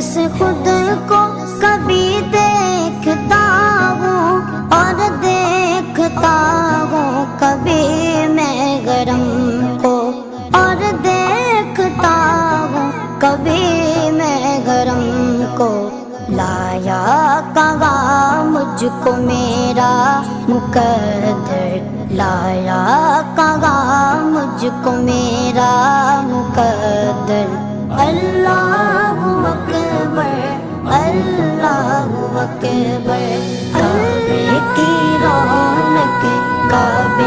से खुद को कभी देखता हूँ और देखता हूँ कभी मैं गरम को, और देखता हूँ कभी मैं गरम को। लाया कहाँ मुझको मेरा मुकद्दर, लाया कहाँ मुझको मेरा मुकद्दर। अल्लाहु अकबर, अल्लाहु अकबर। काबे की रौनक, काबे